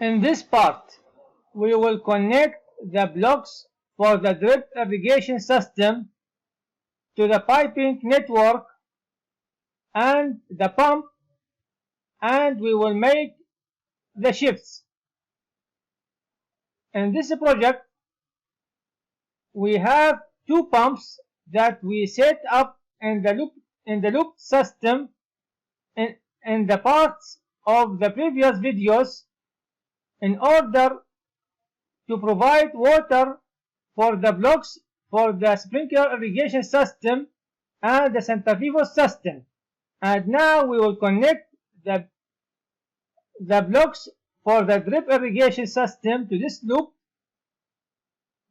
In this part, we will connect the blocks for the drip irrigation system to the piping network and the pump, and we will make the shifts. In this project, we have two pumps that we set up in the loop system in the parts of the previous videos in order to provide water for the blocks for the sprinkler irrigation system and the centrifugal system. And now we will connect the blocks for the drip irrigation system to this loop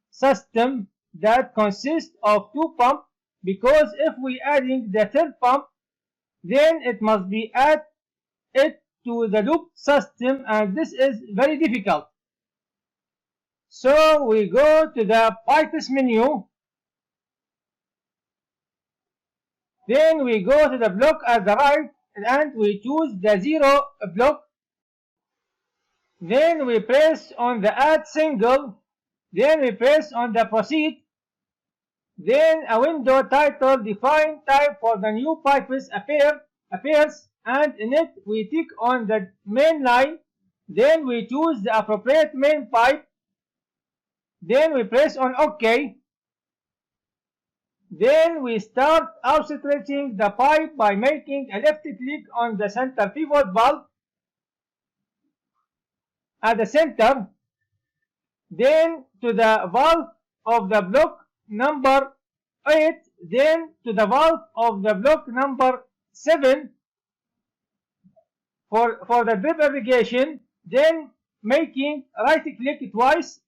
system that consists of two pumps, because if we adding the third pump, then it must be add it to the loop system, and this is very difficult. So we go to the pipes menu, then we go to the block at the right and we choose the 0 block, then we press on the add single, then we press on the proceed, then a window titled define type for the new pipes appears, and in it we tick on the main line, then we choose the appropriate main pipe, then we press on OK. Then we start outstretching the pipe by making a left click on the centrifugal valve at the center, then to the valve of the block number 8, then to the valve of the block number 7 for the drip irrigation, then making right click twice,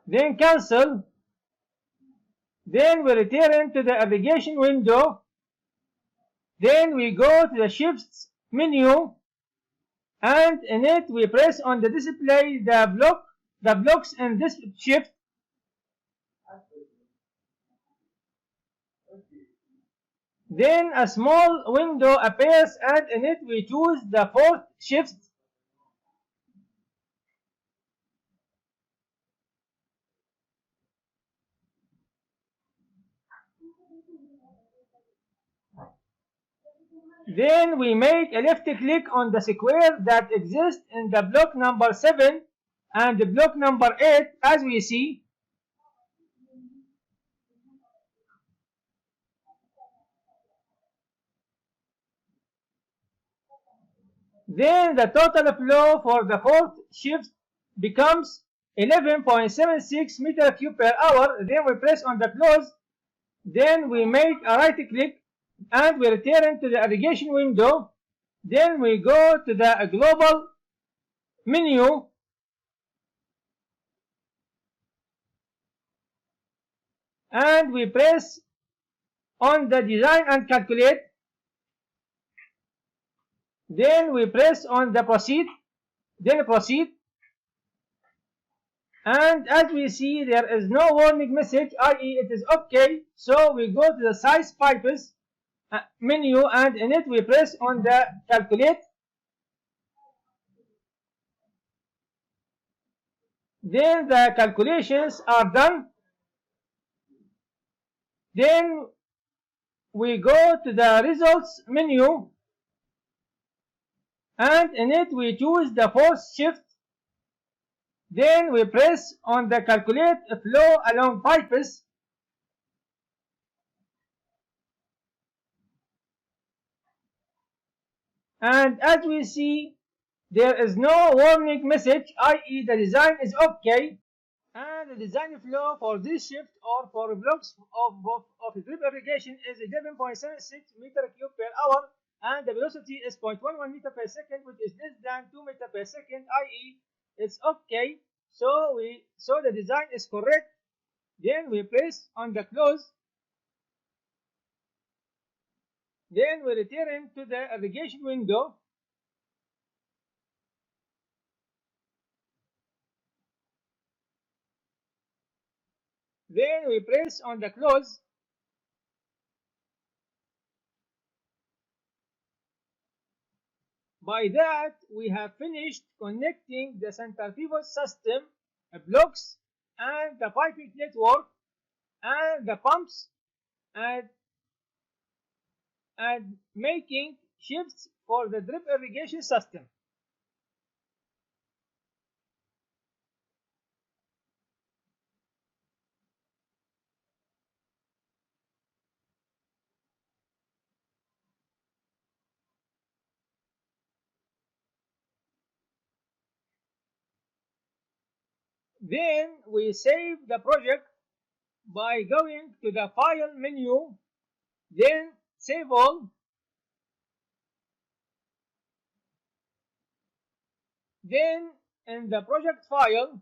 then cancel, then we return to the irrigation window, then we go to the shifts menu, and in it we press on the display the blocks in this shift, then a small window appears and in it we choose the fourth shift, then we make a left click on the square that exists in the block number 7 and the block number 8 as we see. Then the total flow for the fourth shift becomes 11.76 meter cube per hour. Then we press on the close, then we make a right click and we return to the irrigation window, then we go to the global menu, and we press on the design and calculate, then we press on the proceed, and as we see there is no warning message, i.e. it is okay. So we go to the size pipes menu and in it we press on the calculate, then the calculations are done, then we go to the results menu and in it we choose the fourth shift, then we press on the calculate flow along pipes, and as we see there is no warning message, i.e. the design is okay, and the design flow for this shift or for blocks of drip irrigation is 11.76 meter cube per hour, and the velocity is 0.11 meter per second, which is less than 2 meter per second, i.e. it's okay. So the design is correct. Then we press on the close, then we return to the irrigation window, then we press on the close, By that, we have finished connecting the centrifugal system, blocks, and the piping network, and the pumps, and, and making shifts for the drip irrigation system. Then we save the project by going to the File menu, then Save All, then in the project file,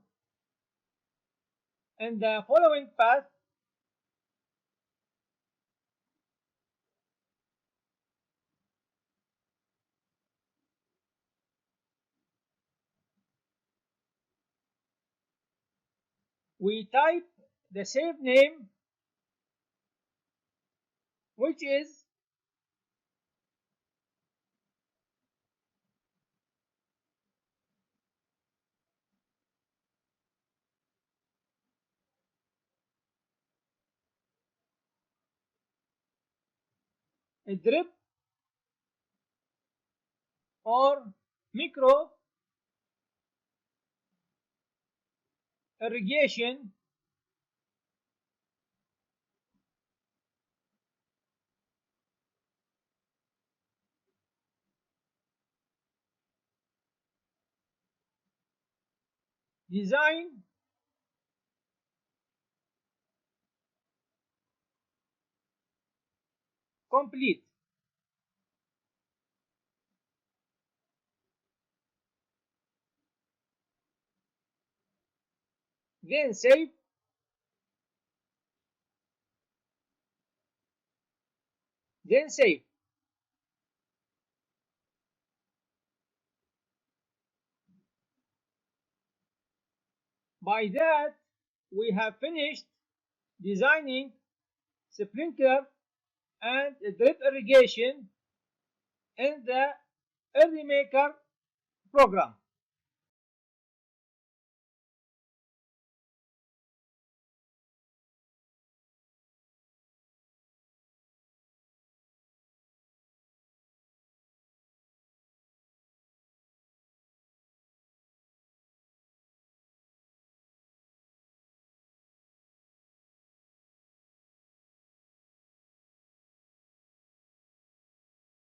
in the following path, we type the save name, which is a drip or micro irrigation design complete. Then save, then save. By that, we have finished designing sprinkler and drip irrigation in the IrriMaker program.